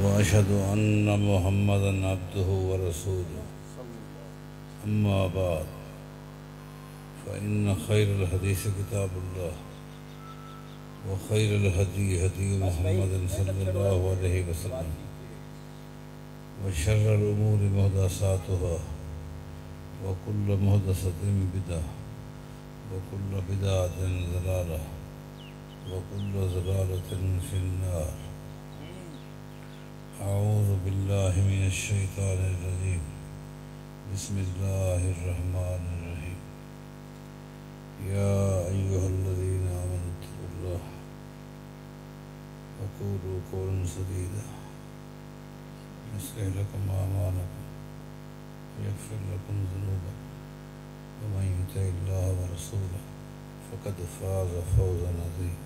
وأشهد أن محمدا عبده ورسوله أما بعد فإن خير الحديث كتاب الله وخير الهدي هدي محمد صلى الله عليه وسلم وشر الأمور محدثاتها وكل محدثة بدعة وكل بدعة ضلالة وكل ضلالة في النار. أعوذ بالله من الشيطان الرجيم. بسم الله الرحمن الرحيم. يا أيها الذين آمنوا اتقوا الله وقولوا قولا سديدا يصلح لكم أعمالكم ويغفر لكم ذنوبكم ومن يطع الله ورسوله فقد فاز فوزا عظيما.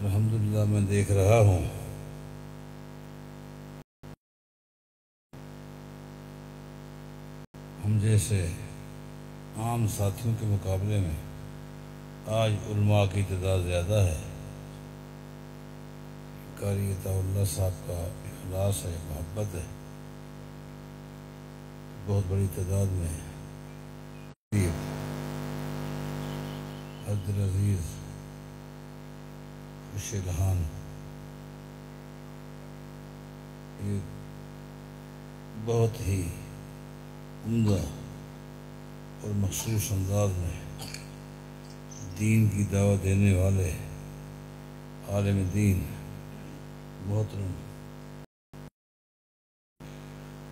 الحمدللہ میں دیکھ رہا ہوں ہم جیسے عام ساتھیوں کے مقابلے میں آج علماء کی تعداد زیادہ ہے. قاری عطا اللہ صاحب کا اخلاص ہے، محبت ہے. بہت بڑی تعداد میں عبدالعزیز خوش الہان ایک بہت ہی عمدہ اور مخصوص انداز میں دین کی دعوت دینے والے عالم دین محترم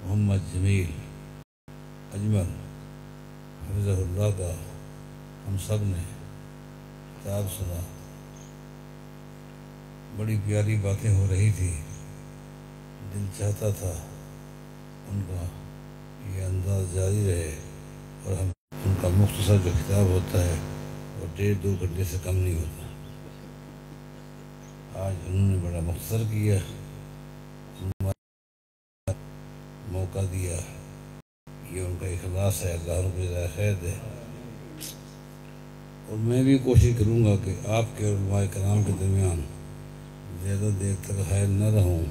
محمد جمیل اجمل حفظہ اللہ کا ہم سب نے کتاب سنا. بڑی پیاری باتیں ہو رہی تھی. دل چاہتا تھا ان کا یہ انداز جاری رہے اور ہم ان کا مختصر جو کتاب ہوتا ہے وہ 1.5-2 گھنٹے سے کم نہیں ہوتا. آج انہوں نے بڑا مختصر کیا، موقع دیا. یہ ان کا اخلاص ہے، اللہ ان کو جزائے خیر دے. اور میں بھی کوشش کروں گا کہ آپ کے علماء کرام کے درمیان زیادہ دیر تک حائل نہ رہوں.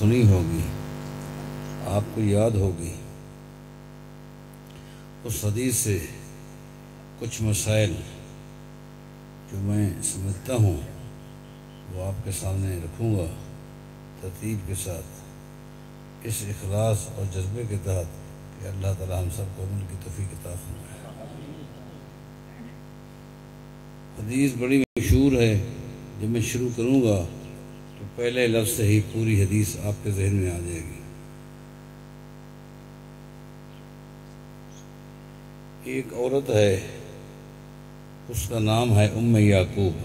سنی ہوگی، آپ کو یاد ہوگی. اس حدیث سے کچھ مسائل جو میں سمجھتا ہوں وہ آپ کے سامنے رکھوں گا ترتیب کے ساتھ، اس اخلاص اور جذبے کے تحت کہ اللہ تعالی ہم سب کو عمل کی توفیق عطا فرمائے. حدیث بڑی مشہور ہے. جب میں شروع کروں گا تو پہلے لفظ سے ہی پوری حدیث آپ کے ذہن میں آ جائے گی. ایک عورت ہے، اس کا نام ہے ام یعقوب.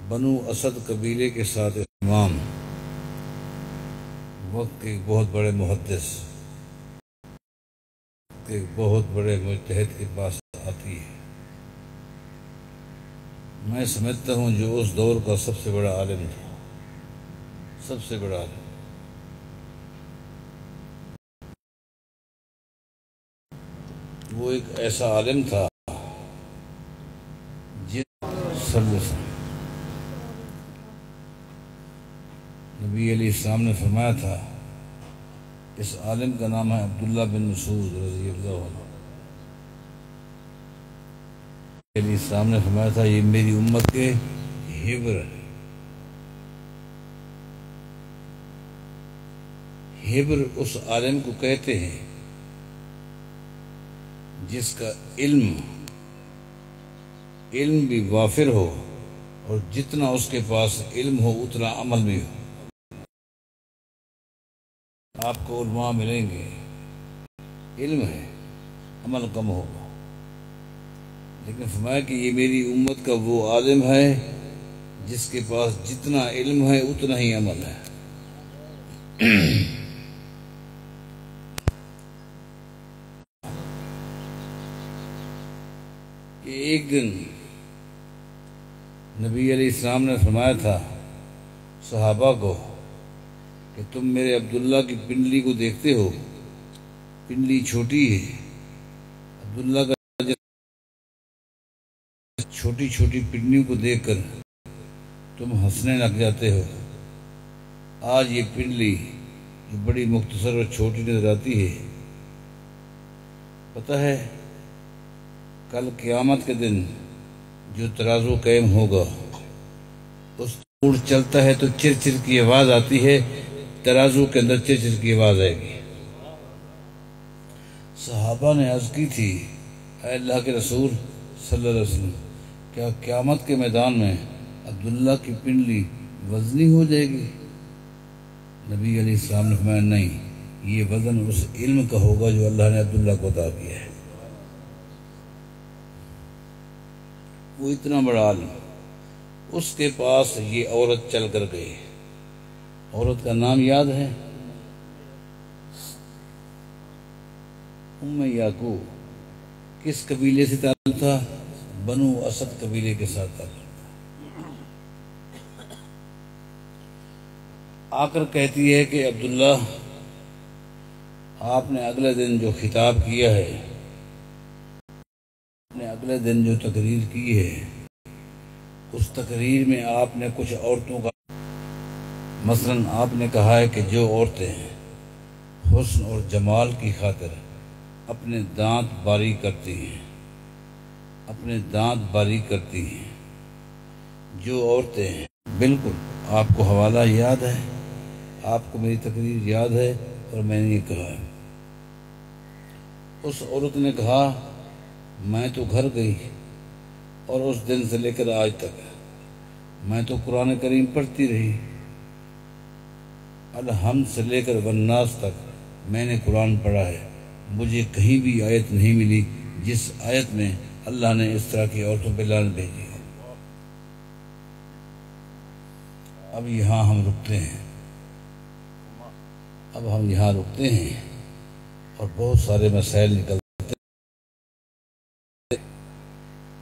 بنو اسد قبیلے کے ساتھ امام، وقت کے ایک بہت بڑے محدث، ایک بہت بڑے مجتہد کے پاس آتی ہے. میں سمجھتا ہوں جو اس دور کا سب سے بڑا عالم تھا، سب سے بڑا عالم. وہ ایک ایسا عالم تھا جس نبی علیہ السلام نے فرمایا تھا، اس عالم کا نام ہے عبداللہ بن مسعود رضی اللہ عنہ. علیہ السلام نے فرمایا تھا یہ میری امت کے حبر ہے. حبر اس عالم کو کہتے ہیں جس کا علم بھی وافر ہو اور جتنا اس کے پاس علم ہو اتنا عمل بھی ہو. آپ کو علماء ملیں گے، علم ہے، عمل کم ہوگا، لیکن فرمایا کہ یہ میری امت کا وہ عالم ہے جس کے پاس جتنا علم ہے اتنا ہی عمل ہے. کہ ایک دن نبی علیہ السلام نے فرمایا تھا صحابہ کو کہ تم میرے عبداللہ کی پنڈلی کو دیکھتے ہو، پنڈلی چھوٹی ہے، عبداللہ کا چھوٹی چھوٹی پنڈلیوں کو دیکھ کر تم ہنسنے لگ جاتے ہو۔ آج یہ پنڈلی جو بڑی مختصر اور چھوٹی نظر آتی ہے، پتہ ہے کل قیامت کے دن جو ترازو قائم ہوگا، اس اونٹ چلتا ہے تو چر چر کی آواز آتی ہے، ترازو کے اندر چر چر کی آواز آئے گی۔ صحابہ نے عرض کی تھی، اے اللہ کے رسول صلی اللہ علیہ وسلم، کیا قیامت کے میدان میں عبداللہ کی پنڈلی وزنی ہو جائے گی؟ نبی علیہ السلام نے فرمایا نہیں، یہ وزن اس علم کا ہوگا جو اللہ نے عبداللہ کو عطا کیا ہے۔ وہ اتنا بڑا عالم، اس کے پاس یہ عورت چل کر گئی۔ عورت کا نام یاد ہے؟ ام یعقوب۔ کس قبیلے سے تعلق تھا؟ بنو اسد قبیلے کے ساتھ تعلق تھا۔ آ کر کہتی ہے کہ عبداللہ، آپ نے اگلے دن جو خطاب کیا ہے، آپ نے اگلے دن جو تقریر کی ہے، اس تقریر میں آپ نے کچھ عورتوں کا مثلاً آپ نے کہا ہے کہ جو عورتیں حسن اور جمال کی خاطر اپنے دانت باریک کرتی ہیں، اپنے دانت باریک کرتی ہیں، جو عورتیں، بالکل آپ کو حوالہ یاد ہے، آپ کو میری تقریر یاد ہے اور میں نے یہ کہا ہے۔ اس عورت نے کہا میں تو گھر گئی اور اس دن سے لے کر آج تک میں تو قرآن کریم پڑھتی رہی، الحمد سے لے کر والناس تک میں نے قرآن پڑھا ہے، مجھے کہیں بھی آیت نہیں ملی جس آیت میں اللہ نے اس طرح کی عورتوں پہ لعنت بھیجی ہو۔ اب یہاں ہم رکتے ہیں، اور بہت سارے مسائل نکلتے ہیں۔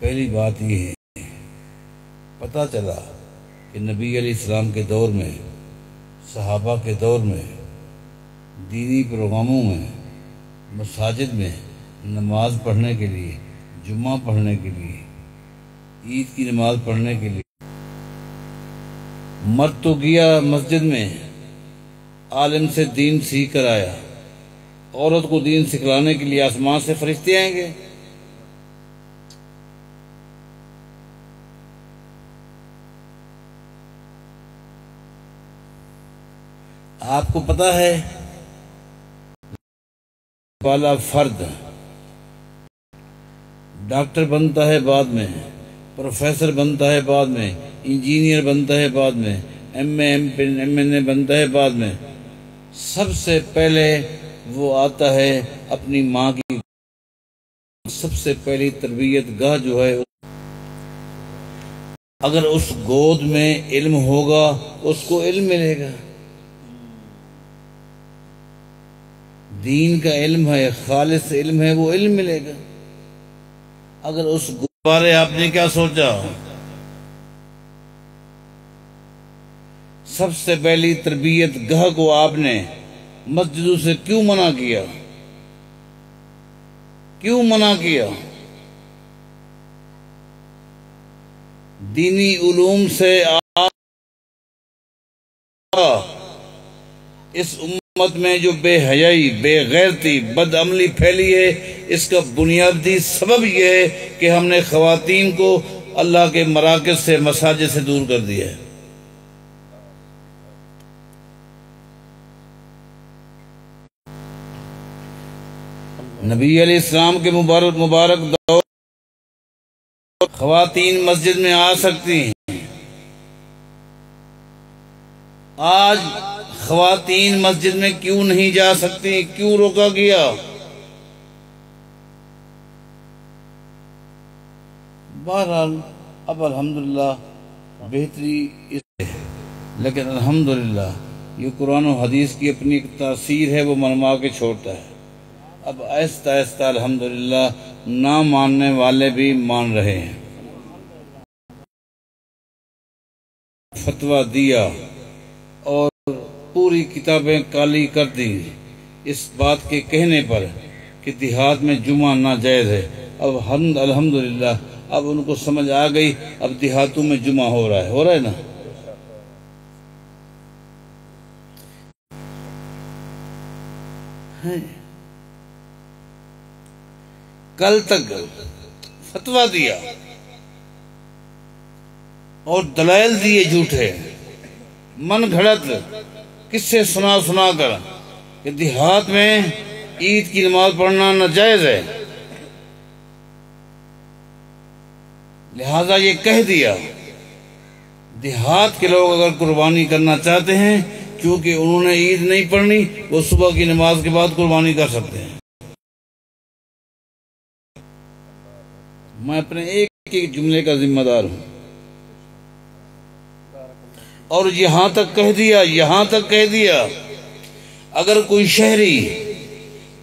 پہلی بات یہ ہے، پتہ چلا کہ نبی علیہ السلام کے دور میں، صحابہ کے دور میں، دینی پروگراموں میں، مساجد میں نماز پڑھنے کے لیے، جمعہ پڑھنے کے لیے، عید کی نماز پڑھنے کے لیے، مرد تو گیا مسجد میں عالم سے دین سیکھ کر آیا، عورت کو دین سکھلانے کے لیے آسمان سے فرشتے آئیں گے؟ آپ کو پتا ہے والا فرد ڈاکٹر بنتا ہے بعد میں، پروفیسر بنتا ہے بعد میں، انجینئر بنتا ہے بعد میں، ایم اے ایم این اے بنتا ہے بعد میں، سب سے پہلے وہ آتا ہے اپنی ماں کی، سب سے پہلی تربیت گاہ جو ہے، اگر اس گود میں علم ہوگا اس کو علم ملے گا، دین کا علم ہے، خالص علم ہے، وہ علم ملے گا۔ اگر اس بارے آپ نے کیا سوچا؟ سب سے پہلی تربیت گاہ کو آپ نے مسجدوں سے کیوں منع کیا؟ کیوں منع کیا؟ دینی علوم سے اس امت میں جو بے حیائی، بے غیرتی، بد عملی پھیلی ہے، اس کا بنیادی سبب یہ ہے کہ ہم نے خواتین کو اللہ کے مراکز سے، مساجد سے دور کر دیا ہے۔ نبی علیہ السلام کے مبارک دور خواتین مسجد میں آ سکتی ہیں، آج خواتین مسجد میں کیوں نہیں جا سکتی؟ کیوں روکا گیا؟ بہرحال اب الحمدللہ بہتری اس ہے، لیکن الحمدللہ یہ قرآن و حدیث کی اپنی ایک تاثیر ہے، وہ منوا کے چھوڑتا ہے۔ اب آہستہ آہستہ الحمدللہ نہ ماننے والے بھی مان رہے ہیں۔ فتویٰ دیا پوری کتابیں کالی کر دی اس بات کے کہنے پر کہ دیہات میں جمعہ ناجائز ہے۔ اب الحمدللہ اب ان کو سمجھ آ گئی، اب دیہاتوں میں جمعہ ہو رہا ہے نا۔ کل تک فتویٰ دیا اور دلائل دیے جھوٹے، من گھڑت قصے سنا کر کہ دیہات میں عید کی نماز پڑھنا ناجائز ہے، لہذا یہ کہہ دیا دیہات کے لوگ اگر قربانی کرنا چاہتے ہیں، کیونکہ انہوں نے عید نہیں پڑھنی، وہ صبح کی نماز کے بعد قربانی کر سکتے ہیں۔ میں اپنے ایک ایک جملے کا ذمہ دار ہوں، اور یہاں تک کہہ دیا اگر کوئی شہری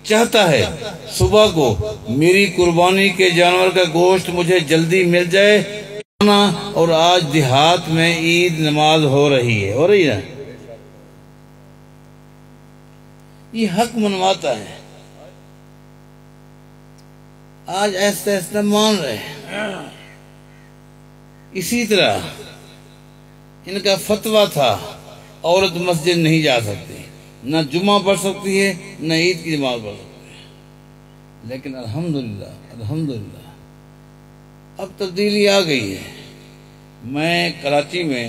چاہتا ہے صبح کو میری قربانی کے جانور کا گوشت مجھے جلدی مل جائے، اور آج دیہات میں عید نماز ہو رہی ہے یہ حق منواتا ہے، آج ایسا ایسا مان رہے ہیں۔ اسی طرح ان کا فتویٰ تھا عورت مسجد نہیں جا سکتی، نہ جمعہ پڑھ سکتی ہے نہ عید کی نماز پڑھ سکتی ہے، لیکن الحمدللہ اب تبدیلی آ گئی ہے۔ میں کراچی میں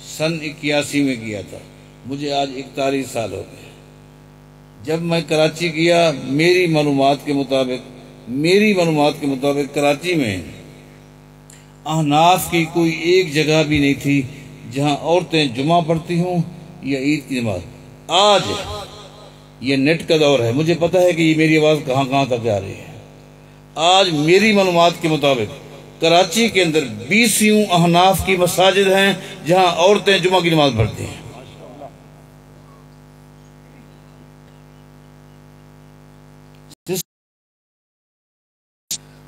سن 81 میں گیا تھا، مجھے آج 41 سال ہو گئے۔ جب میں کراچی گیا میری معلومات کے مطابق کراچی میں احناف کی کوئی ایک جگہ بھی نہیں تھی جہاں عورتیں جمعہ پڑھتی ہوں یا عید کی نماز۔ آج یہ نیٹ کا دور ہے، مجھے پتا ہے کہ یہ میری آواز کہاں تک جا رہی ہے۔ آج میری معلومات کے مطابق کراچی کے اندر 20 احناف کی مساجد ہیں جہاں عورتیں جمعہ کی نماز پڑھتی ہیں۔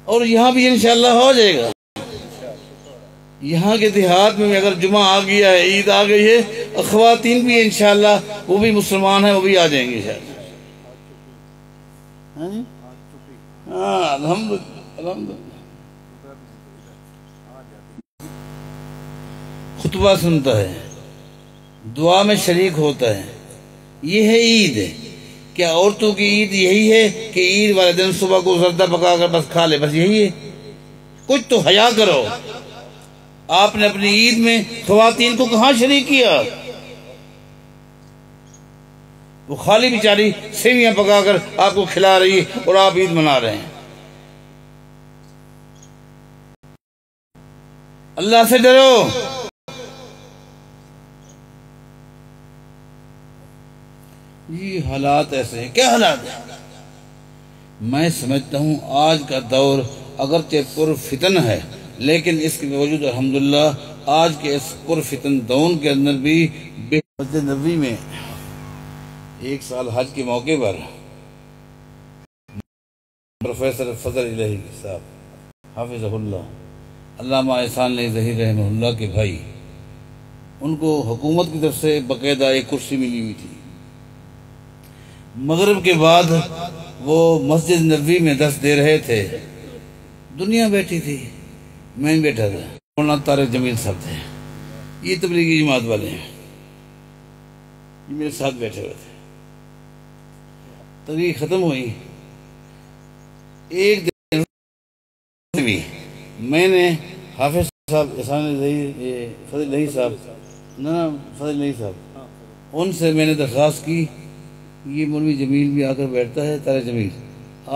اور یہاں بھی انشاءاللہ ہو جائے گا۔ یہاں کے دیہات میں اگر جمعہ آ گیا ہے، عید آ گئی ہے، خواتین بھی انشاءاللہ وہ بھی مسلمان ہیں، وہ بھی آ جائیں گے انشاءاللہ۔ الحمدللہ خطبہ سنتا ہے، دعا میں شریک ہوتا ہے، یہ ہے عید۔ کیا عورتوں کی عید یہی ہے کہ عید والے دن صبح کو زردہ پکا کر بس کھا لے، بس یہی ہے؟ کچھ تو حیا کرو۔ آپ نے اپنی عید میں خواتین کو کہاں شریک کیا؟ وہ خالی بیچاری سیویاں پکا کر آپ کو کھلا رہی ہے اور آپ عید منا رہے ہیں۔ اللہ سے ڈرو۔ یہ حالات ایسے ہیں، کیا حالات ہیں؟ میں سمجھتا ہوں آج کا دور اگرچہ پرفتن ہے، لیکن اس کے باوجود الحمدللہ آج کے اس پرفتن دور کے اندر بھی مسجد نبوی میں ایک سال حج کے موقع پر پروفیسر فضل الہی صاحب حافظہ اللہ، علامہ احسان علی ظہیر رحمہ اللہ کے بھائی، ان کو حکومت کی طرف سے باقاعدہ ایک کرسی ملی ہوئی تھی۔ مغرب کے بعد وہ مسجد نبوی میں درس دے رہے تھے، دنیا بیٹھی تھی، میں بیٹھا تھا، مولانا طارق جمیل صاحب تھے، یہ تبلیغی جماعت والے ہیں، یہ میرے ساتھ بیٹھے ہوئے تھے۔ تقریر ختم ہوئی، ایک دن میں نے حافظ صاحب احسان فضل الہی صاحب ان سے میں نے درخواست کی، یہ مولوی جمیل بھی آ کر بیٹھتا ہے، طارق جمیل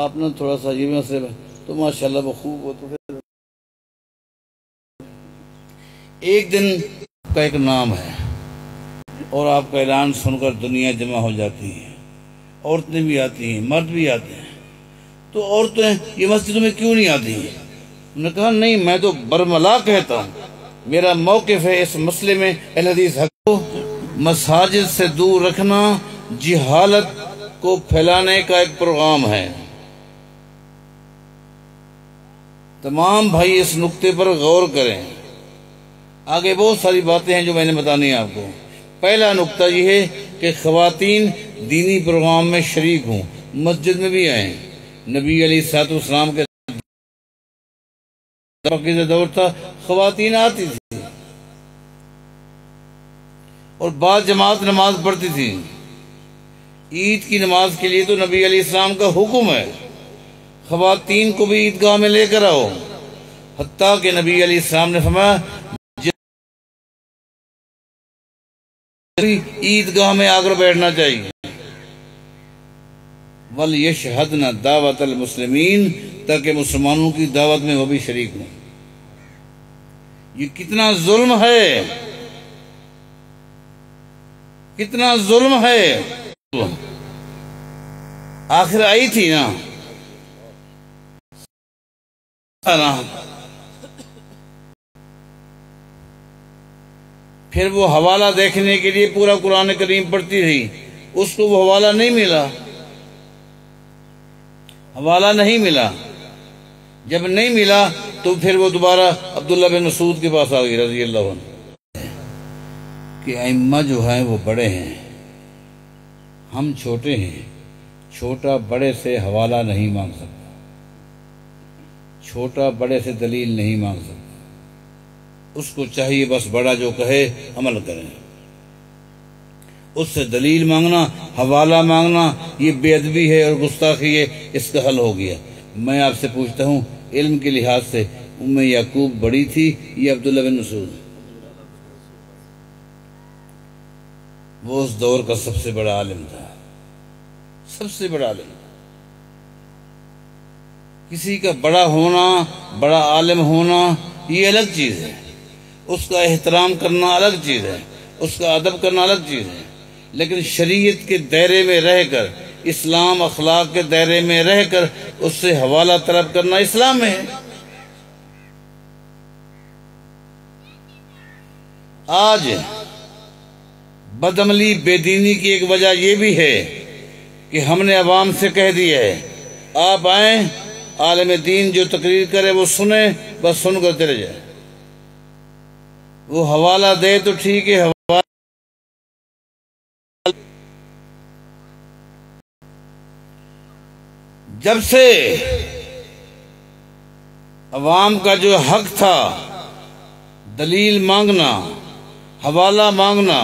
آپ نے تھوڑا سا یہ مسئلہ میں تو ماشاءاللہ وہ خوب ہو، تو پھر ایک دن کا ایک نام ہے اور آپ کا اعلان سن کر دنیا جمع ہو جاتی ہے، عورتیں بھی آتی ہیں، مرد بھی آتے ہیں، تو عورتیں یہ مسجدوں میں کیوں نہیں آتی ہیں؟ انہوں نے کہا نہیں، میں تو برملا کہتا ہوں، میرا موقف ہے اس مسئلے میں اہل حدیث حق کو مساجد سے دور رکھنا جہالت کو پھیلانے کا ایک پروگرام ہے۔ تمام بھائی اس نقطے پر غور کریں، آگے بہت ساری باتیں ہیں جو میں نے بتانی ہے آپ کو۔ پہلا نقطہ یہ ہے کہ خواتین دینی پروگرام میں شریک ہوں، مسجد میں بھی آئیں۔ نبی علیہ السلام کے دور تھا، خواتین آتی تھی اور بعض جماعت نماز پڑھتی تھی۔ عید کی نماز کے لیے تو نبی علیہ السلام کا حکم ہے خواتین کو بھی عیدگاہ میں لے کر آؤ، حتیٰ کہ نبی علیہ السلام نے فرمایا عیدگاہ میں آ کر بیٹھنا چاہیے۔ وَلْيَشْهَدْنَ دعوت المسلمین، تاکہ مسلمانوں کی دعوت میں وہ بھی شریک ہوں۔ یہ کتنا ظلم ہے، کتنا ظلم ہے۔ آخر آئی تھی نا، پھر وہ حوالہ دیکھنے کے لیے پورا قرآن کریم پڑھتی رہی، اس کو وہ حوالہ نہیں ملا، حوالہ نہیں ملا۔ جب نہیں ملا تو پھر وہ دوبارہ عبداللہ بن مسعود کے پاس آ گئی رضی اللہ عنہ کہ ائمہ جو ہیں وہ بڑے ہیں، ہم چھوٹے ہیں، چھوٹا بڑے سے حوالہ نہیں مانگ سکتا، چھوٹا بڑے سے دلیل نہیں مانگ سکتا، اس کو چاہیے بس بڑا جو کہے عمل کریں۔ اس سے دلیل مانگنا، حوالہ مانگنا، یہ بے ادبی ہے اور گستاخی ہے، اس کا حل ہو گیا۔ میں آپ سے پوچھتا ہوں، علم کے لحاظ سے ام یعقوب بڑی تھی یا عبداللہ بن مسعود؟ وہ اس دور کا سب سے بڑا عالم تھا، سب سے بڑا عالم۔ کسی کا بڑا ہونا، بڑا عالم ہونا یہ الگ چیز ہے، اس کا احترام کرنا الگ چیز ہے، اس کا ادب کرنا الگ چیز ہے، لیکن شریعت کے دائرے میں رہ کر، اسلام اخلاق کے دائرے میں رہ کر اس سے حوالہ طلب کرنا اسلام میں ہے۔ آج بدعملی بے دینی کی ایک وجہ یہ بھی ہے کہ ہم نے عوام سے کہہ دیا ہے آپ آئیں، عالم دین جو تقریر کرے وہ سنیں، بس سن کر چلے جائیں، وہ حوالہ دے تو ٹھیک ہے۔ جب سے عوام کا جو حق تھا دلیل مانگنا، حوالہ مانگنا،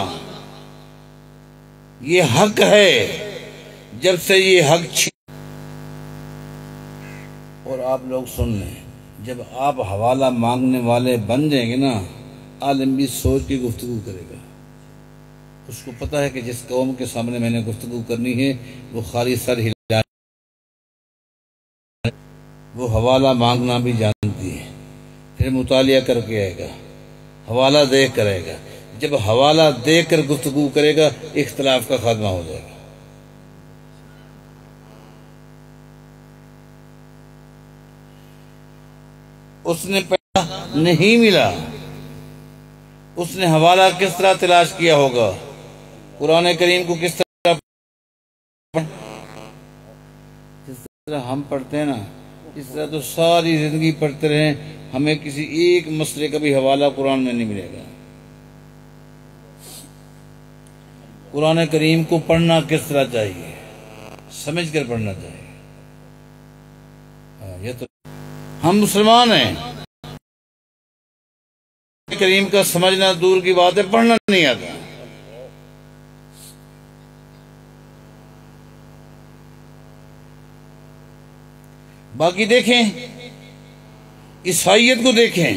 یہ حق ہے، جب سے یہ حق اور آپ لوگ سن لیں، جب آپ حوالہ مانگنے والے بن جائیں گے نا، عالم بھی سوچ کے گفتگو کرے گا۔ اس کو پتہ ہے کہ جس قوم کے سامنے میں نے گفتگو کرنی ہے وہ خالی سر ہلا، وہ حوالہ مانگنا بھی جانتی ہے، پھر مطالعہ کر کے آئے گا، حوالہ دیکھ کر آئے گا۔ جب حوالہ دیکھ کر گفتگو کرے گا اختلاف کا خاتمہ ہو جائے گا۔ اس نے پیسہ نہیں ملا، اس نے حوالہ کس طرح تلاش کیا ہوگا؟ قرآن کریم کو کس طرح ہم پڑھتے ہیں نا، اس طرح تو ساری زندگی پڑھتے رہیں، ہمیں کسی ایک مسئلے کا بھی حوالہ قرآن میں نہیں ملے گا۔ قرآن کریم کو پڑھنا کس طرح چاہیے؟ سمجھ کر پڑھنا چاہیے۔ یہ تو ہم مسلمان ہیں، کریم کا سمجھنا دور کی بات ہے، پڑھنا نہیں آتا۔ باقی دیکھیں، عیسائیت کو دیکھیں،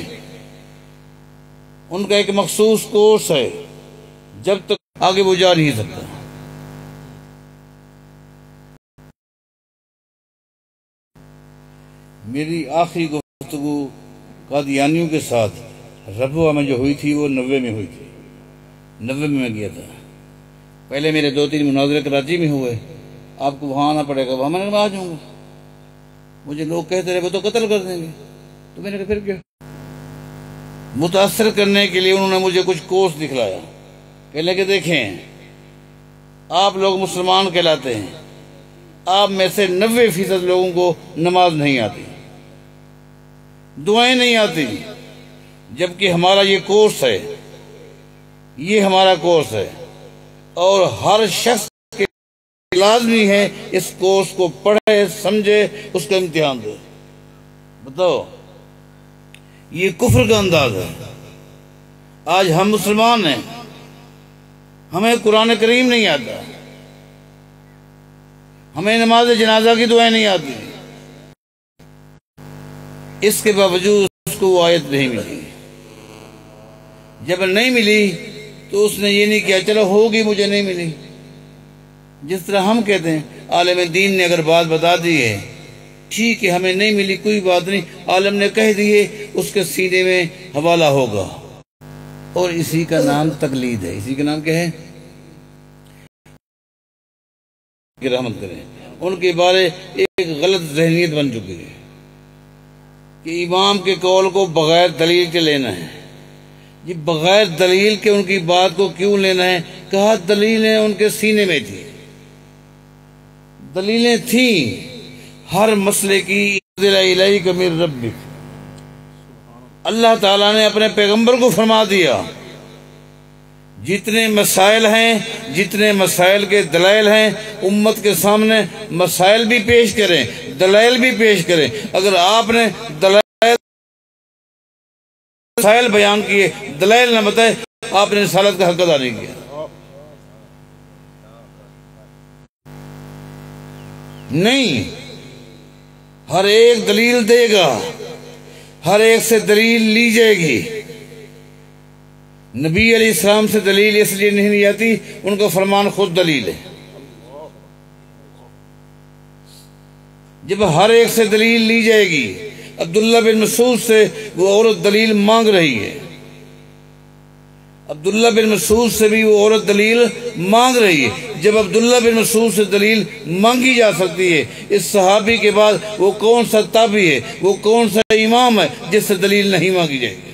ان کا ایک مخصوص کورس ہے، جب تک آگے وہ جا نہیں سکتا۔ میری آخری گفتگو قادیانیوں کے ساتھ ربوہ میں جو ہوئی تھی وہ 90 میں ہوئی تھی، 90 میں گیا تھا۔ پہلے میرے 2-3 مناظرے کراچی میں ہوئے، آپ کو وہاں آنا پڑے گا، وہاں میں نے آ جاؤں گا۔ مجھے لوگ کہتے رہے وہ تو قتل کر دیں گے، تو میں نے کہا پھر کیا؟ متاثر کرنے کے لیے انہوں نے مجھے کچھ کورس دکھلایا، کہنے کہ دیکھیں آپ لوگ مسلمان کہلاتے ہیں، آپ میں سے 90% لوگوں کو نماز نہیں آتی، دعائیں نہیں آتی، جبکہ ہمارا یہ کورس ہے، یہ ہمارا کورس ہے، اور ہر شخص کے لازمی ہے اس کورس کو پڑھے، سمجھے، اس کا امتحان دے۔ بتاؤ، یہ کفر کا انداز ہے۔ آج ہم مسلمان ہیں، ہمیں قرآن کریم نہیں آتا، ہمیں نماز جنازہ کی دعائیں نہیں آتی، اس کے باوجود اس کو وہ آیت نہیں ملی۔ جب نہیں ملی تو اس نے یہ نہیں کیا چلو ہوگی، مجھے نہیں ملی۔ جس طرح ہم کہتے ہیں عالم دین نے اگر بات بتا دی ہے، ٹھیک ہے، ہمیں نہیں ملی، کوئی بات نہیں، عالم نے کہہ دی ہے، اس کے سینے میں حوالہ ہوگا۔ اور اسی کا نام تقلید ہے۔ اسی کا نام کیا ہے؟ رحمت کریں، ان کے بارے ایک غلط ذہنیت بن چکی ہے کہ امام کے قول کو بغیر دلیل کے لینا ہے۔ یہ بغیر دلیل کے ان کی بات کو کیوں لینا ہے؟ کہا دلیلیں ان کے سینے میں تھی، دلیلیں تھیں ہر مسئلے کی۔ الیک من ربک، اللہ تعالیٰ نے اپنے پیغمبر کو فرما دیا جتنے مسائل ہیں، جتنے مسائل کے دلائل ہیں، امت کے سامنے مسائل بھی پیش کریں، دلائل بھی پیش کریں۔ اگر آپ نے دلائل مسائل بیان کیے، دلائل نہ بتائے، آپ نے رسالت کا حق ادا نہیں کیا۔ نہیں، ہر ایک دلیل دے گا، ہر ایک سے دلیل لی جائے گی۔ نبی علیہ السلام سے دلیل اس لیے نہیں لی جاتی، ان کا فرمان خود دلیل ہے۔ جب ہر ایک سے دلیل لی جائے گی، عبداللہ بن مسعود سے وہ عورت دلیل مانگ رہی ہے، عبداللہ بن مسعود سے بھی وہ عورت دلیل مانگ رہی ہے۔ جب عبداللہ بن مسعود سے دلیل مانگی جا سکتی ہے، اس صحابی کے بعد وہ کون سا تابعی ہے، وہ کون سا امام ہے جس سے دلیل نہیں مانگی جائے گی؟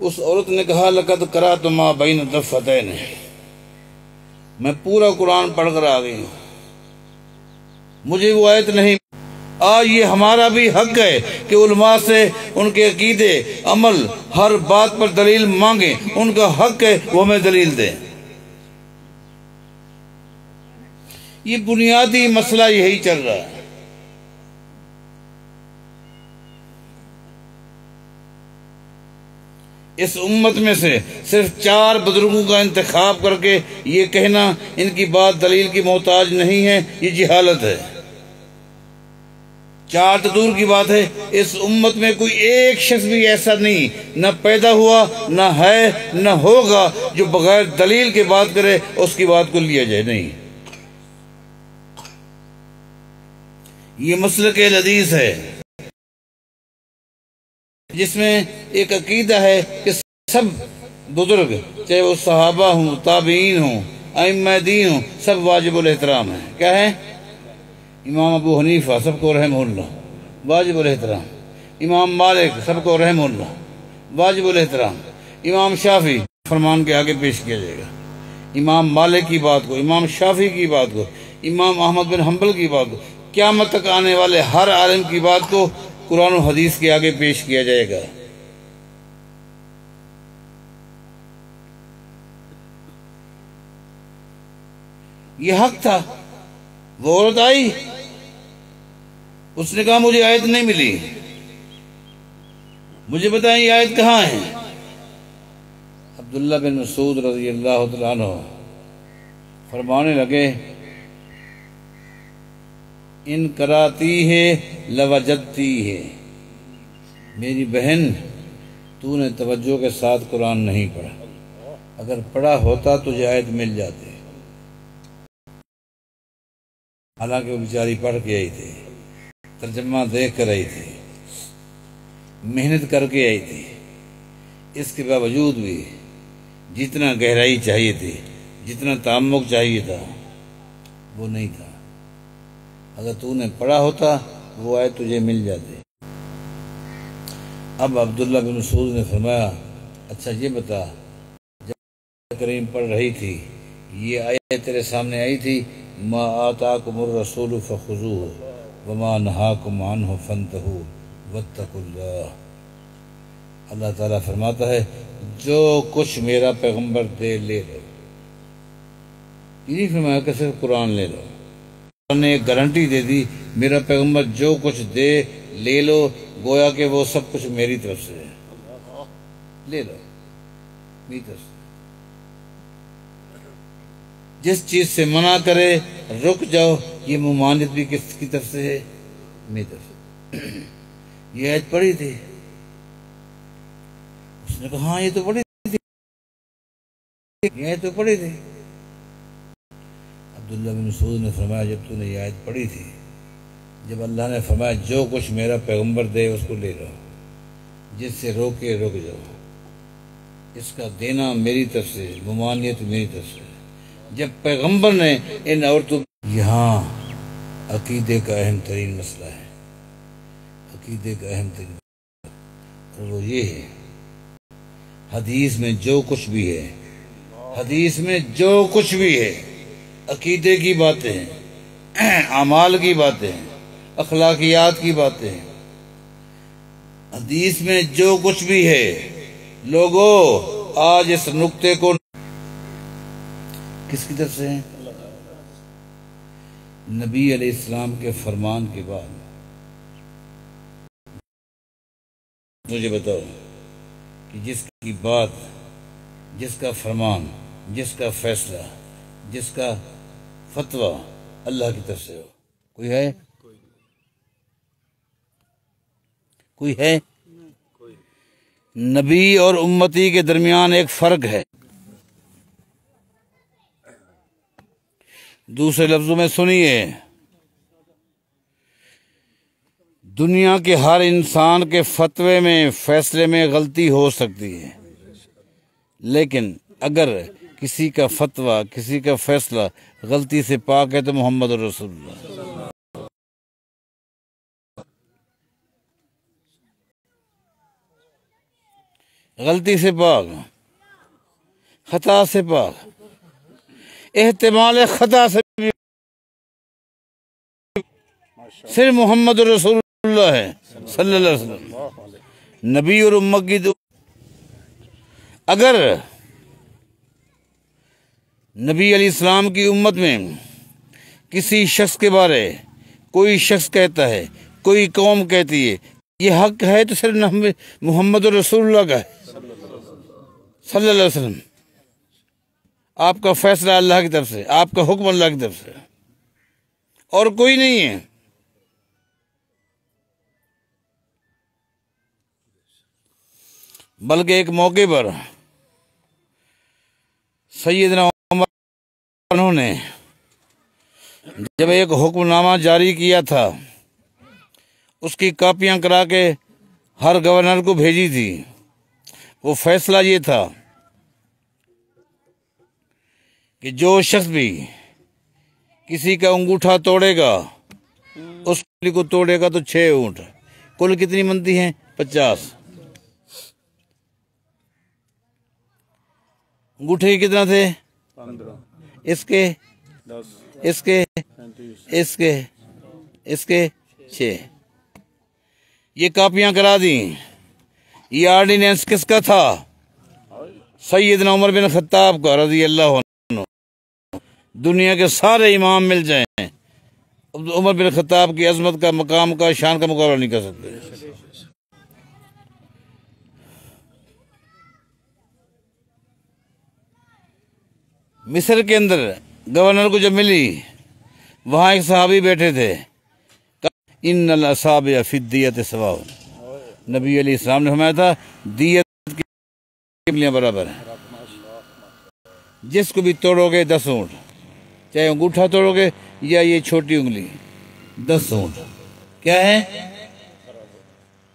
اس عورت نے کہا لقد قرأت ما بین الدفتین، میں پورا قرآن پڑھ کر آ گئی ہوں، مجھے وہ آیت نہیں۔ آج یہ ہمارا بھی حق ہے کہ علماء سے ان کے عقیدے، عمل، ہر بات پر دلیل مانگیں، ان کا حق ہے وہ ہمیں دلیل دیں۔ یہ بنیادی مسئلہ یہی چل رہا ہے۔ اس امت میں سے صرف 4 بزرگوں کا انتخاب کر کے یہ کہنا ان کی بات دلیل کی محتاج نہیں ہے، یہ جہالت ہے۔ 4 تو دور کی بات ہے، اس امت میں کوئی ایک شخص بھی ایسا نہیں، نہ پیدا ہوا، نہ ہے، نہ ہوگا، جو بغیر دلیل کے بات کرے اس کی بات کو لیا جائے۔ نہیں، یہ مسلک الحدیث ہے جس میں ایک عقیدہ ہے کہ سب بزرگ، چاہے وہ صحابہ ہوں، تابعین ہوں، ائمہ دین ہوں، سب واجب الاحترام ہیں۔ کیا ہے؟ امام ابو حنیفہ سب کو رحمہ اللہ واجب الاحترام، امام مالک سب کو رحمہ اللہ واجب الاحترام، امام شافعی فرمان کے آگے پیش کیا جائے گا، امام مالک کی بات کو، امام شافعی کی بات کو، امام احمد بن حنبل کی بات کو، قیامت تک آنے والے ہر عالم کی بات کو قرآن و حدیث کے آگے پیش کیا جائے گا۔ یہ حق تھا۔ وہ عورت آئی، اس نے کہا مجھے آیت نہیں ملی، مجھے بتائیں یہ آیت کہاں ہے؟ عبداللہ بن مسعود رضی اللہ تعالیٰ عنہ فرمانے لگے ان کراتی ہے لوجدتی ہے، میری بہن تو نے توجہ کے ساتھ قرآن نہیں پڑھا، اگر پڑھا ہوتا تجھے آیت مل جاتی۔ حالانکہ وہ بیچاری پڑھ کے آئی تھی، ترجمہ دیکھ کر آئی تھی، محنت کر کے آئی تھی، اس کے باوجود بھی جتنا گہرائی چاہیے تھی، جتنا تعمق چاہیے تھا، وہ نہیں تھا۔ اگر تو نے پڑھا ہوتا وہ آیت تجھے مل جاتی۔ اب عبداللہ بن مسعود نے فرمایا اچھا یہ بتا، جب کریم پڑھ رہی تھی یہ آیت تیرے سامنے آئی تھی ما آتاکم الرسول فخذوہ وما نہاکم عنہ فانتہوا، واتقوا اللہ۔ اللہ تعالیٰ فرماتا ہے جو کچھ میرا پیغمبر دے لے لو، یہ نہیں فرمایا کہ صرف قرآن لے لو۔ قرآن نے ایک گارنٹی دے دی، میرا پیغمبر جو کچھ دے لے لو، گویا کہ وہ سب کچھ میری طرف سے ہے، لے لو میری طرف سے۔ جس چیز سے منع کرے رک جاؤ، یہ ممانعت بھی کس کی طرف سے ہے؟ میری طرف سے۔ یہ آیت پڑھی تھی، اس نے کہا ہاں یہ تو پڑھی تھی، یہ آیت تو پڑھی تھی۔ عبداللہ بن مسعود نے فرمایا جب تو نے یہ آیت پڑھی تھی، جب اللہ نے فرمایا جو کچھ میرا پیغمبر دے اس کو لے لو، جس سے روکے رک جاؤ، اس کا دینا میری طرف سے، ممانعت میری طرف سے۔ جب پیغمبر نے ان عورتوں، یہاں عقیدے کا اہم ترین مسئلہ ہے، عقیدے کا اہم ترین مسئلہ، اور وہ یہ ہے حدیث میں جو کچھ بھی ہے، حدیث میں جو کچھ بھی ہے، عقیدے کی باتیں ہیں، اعمال کی باتیں ہیں، اخلاقیات کی باتیں ہیں، حدیث میں جو کچھ بھی ہے، لوگوں آج اس نقطے کو کس کی طرف سے ہیں؟ نبی علیہ السلام کے فرمان کے بعد مجھے بتاؤ کہ جس کی بات، جس کا فرمان، جس کا فیصلہ، جس کا فتویٰ اللہ کی طرف سے ہو، کوئی ہے؟ کوئی ہے؟ نبی اور امتی کے درمیان ایک فرق ہے۔ دوسرے لفظوں میں سنیے، دنیا کے ہر انسان کے فتوے میں، فیصلے میں غلطی ہو سکتی ہے، لیکن اگر کسی کا فتویٰ، کسی کا فیصلہ غلطی سے پاک ہے تو محمد رسول اللہ، غلطی سے پاک، خطا سے پاک، احتمال خطا سے بھی صرف محمد رسول اللہ ہے صلی اللہ علیہ وسلم، نبی اور امت کی۔ اگر نبی علیہ السلام کی امت میں کسی شخص کے بارے کوئی شخص کہتا ہے، کوئی قوم کہتی ہے یہ حق ہے، تو صرف محمد رسول اللہ کا ہے صلی اللہ علیہ وسلم۔ آپ کا فیصلہ اللہ کی طرف سے، آپ کا حکم اللہ کی طرف سے، اور کوئی نہیں ہے۔ بلکہ ایک موقع پر سیدنا عمر انہوں نے جب ایک حکم نامہ جاری کیا تھا، اس کی کاپیاں کرا کے ہر گورنر کو بھیجی تھی۔ وہ فیصلہ یہ تھا کہ جو شخص بھی کسی کا انگوٹھا توڑے گا، اس کو توڑے گا تو 6 اونٹ۔ کل کتنی بنتی ہیں؟ 50۔ انگوٹھے کے کتنا تھے؟ 15۔ اس کے 10، اس کے 35، اس کے 6۔ یہ کاپیاں کرا دیں۔ یہ آرڈیننس کس کا تھا؟ سیدنا عمر بن خطاب کا رضی اللہ عنہ۔ دنیا کے سارے امام مل جائیں، عمر بن خطاب کی عظمت کا، مقام کا، شان کا مقابلہ نہیں کر سکتے۔ مصر کے اندر گورنر کو جب ملی، وہاں ایک صحابی بیٹھے تھے، ان الاصابع فی الدیۃ سواء، نبی علیہ السلام نے فرمایا تھا دیت کی انگلیاں برابر ہیں، جس کو بھی توڑو گے 10 اونٹ، چاہے انگوٹھا توڑو گے یا یہ چھوٹی انگلی، 10 اونٹ کیا ہے؟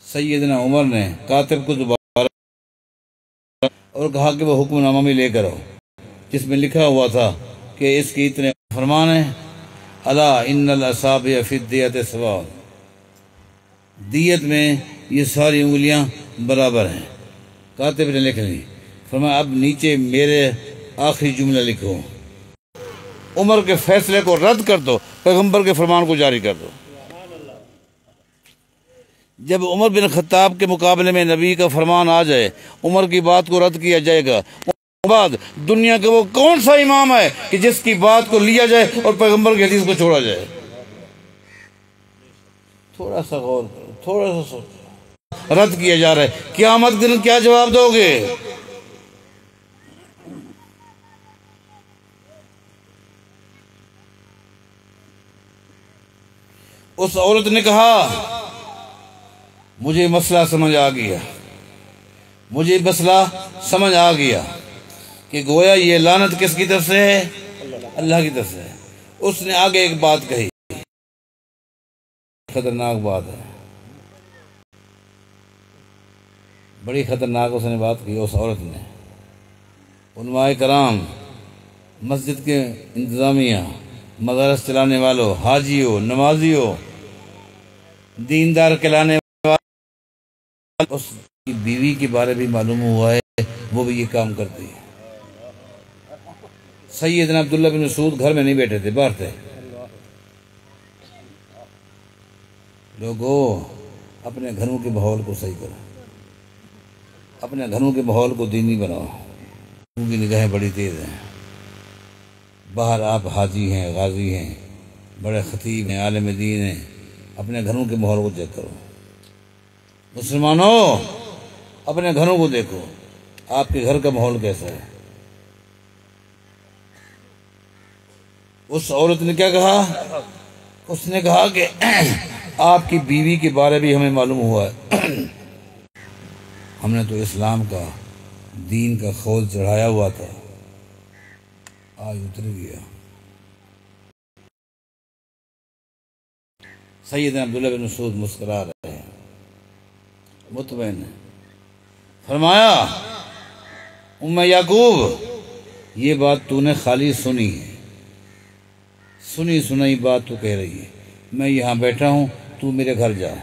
سیدنا عمر نے کاتب کو دوبارہ اور کہا کہ وہ حکم نامہ بھی لے کر آؤ، جس میں لکھا ہوا تھا کہ اس کی اتنے فرمان ہے، الا ان الاصابع فی الدیۃ سواء، دیت میں یہ ساری انگلیاں برابر ہیں۔ کاتب نے لکھ لی، فرمایا اب نیچے میرے آخری جملہ لکھو، عمر کے فیصلے کو رد کر دو، پیغمبر کے فرمان کو جاری کر دو۔ جب عمر بن خطاب کے مقابلے میں نبی کا فرمان آ جائے، عمر کی بات کو رد کیا جائے گا، بعد دنیا کا وہ کون سا امام ہے کہ جس کی بات کو لیا جائے اور پیغمبر کی حدیث کو چھوڑا جائے؟ تھوڑا سا غور کرو، تھوڑا سا سوچو، رد کیا جا رہا ہے، قیامت دن کیا جواب دو گے؟ اس عورت نے کہا مجھے مسئلہ سمجھ آ گیا، مجھے مسئلہ سمجھ آ گیا کہ گویا یہ لعنت کس کی طرف سے ہے؟ اللہ کی طرف سے ہے۔ اس نے آگے ایک بات کہی، خطرناک بات ہے، بڑی خطرناک اس نے بات کی۔ اس عورت نے، علماء کرام، مسجد کے انتظامیہ، مدارس چلانے والوں، حاجیوں، نمازیوں، دیندار کہلانے والوں، اس کی بیوی کے بارے بھی معلوم ہوا ہے وہ بھی یہ کام کرتی ہے۔ سیدنا عبداللہ بن مسعود گھر میں نہیں بیٹھے تھے، باہر تھے۔ لوگوں، اپنے گھروں کے ماحول کو صحیح کرو، اپنے گھروں کے ماحول کو دینی بناؤ۔ ان کی نگاہیں بڑی تیز ہیں، باہر آپ حاجی ہیں، غازی ہیں، بڑے خطیب ہیں، عالم دین ہیں، اپنے گھروں کے ماحول کو چیک کرو۔ مسلمانوں، اپنے گھروں کو دیکھو، آپ کے گھر کا ماحول کیسا ہے؟ اس عورت نے کیا کہا؟ اس نے کہا کہ آپ کی بیوی کے بارے بھی ہمیں معلوم ہوا ہے، ہم نے تو اسلام کا، دین کا خول چڑھایا ہوا تھا، آج اتر گیا۔ سیدنا عبداللہ بن مسعود مسکرا رہے ہیں، مطمئن ہے۔ فرمایا ام یعقوب، یہ بات تو نے خالی سنی ہے، سنی سنائی بات تو کہہ رہی ہے، میں یہاں بیٹھا ہوں، تو میرے گھر جا۔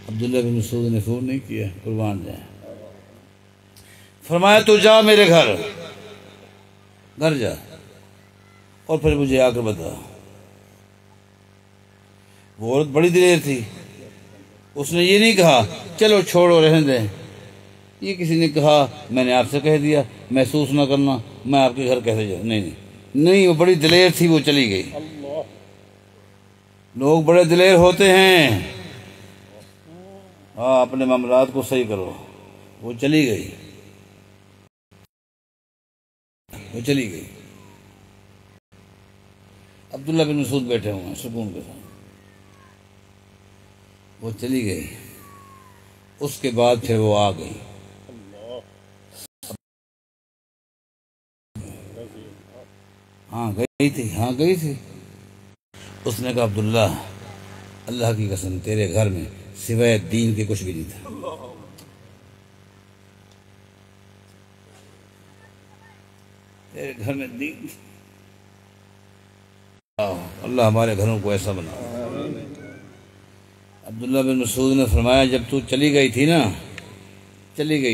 عبداللہ بن مسعود نے فون نہیں کیا، قربان جائیں۔ فرمایا تو جا میرے گھر جا، اور پھر مجھے آ کر بتا۔ وہ عورت بڑی دلیر تھی، اس نے یہ نہیں کہا چلو چھوڑو رہنے دیں، یہ کسی نے کہا میں نے آپ سے کہہ دیا، محسوس نہ کرنا، میں آپ کے گھر کیسے جاؤں؟ نہیں، وہ بڑی دلیر تھی، وہ چلی گئی۔ لوگ بڑے دلیر ہوتے ہیں، اپنے معاملات کو صحیح کرو۔ وہ چلی گئی، عبداللہ بن مسعود بیٹھے ہوئے ہیں سکون کے ساتھ، وہ چلی گئی۔ اس کے بعد پھر وہ آ گئی، گئی تھی۔ اس نے کہا عبداللہ، اللہ کی قسم تیرے گھر میں سوائے دین کے کچھ بھی نہیں تھا، تیرے گھر میں دین، اللہ ہمارے گھروں کو ایسا بنا۔ عبداللہ بن مسعود نے فرمایا جب تو چلی گئی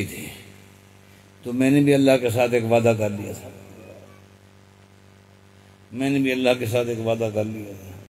تھی تو میں نے بھی اللہ کے ساتھ ایک وعدہ کر لیا تھا،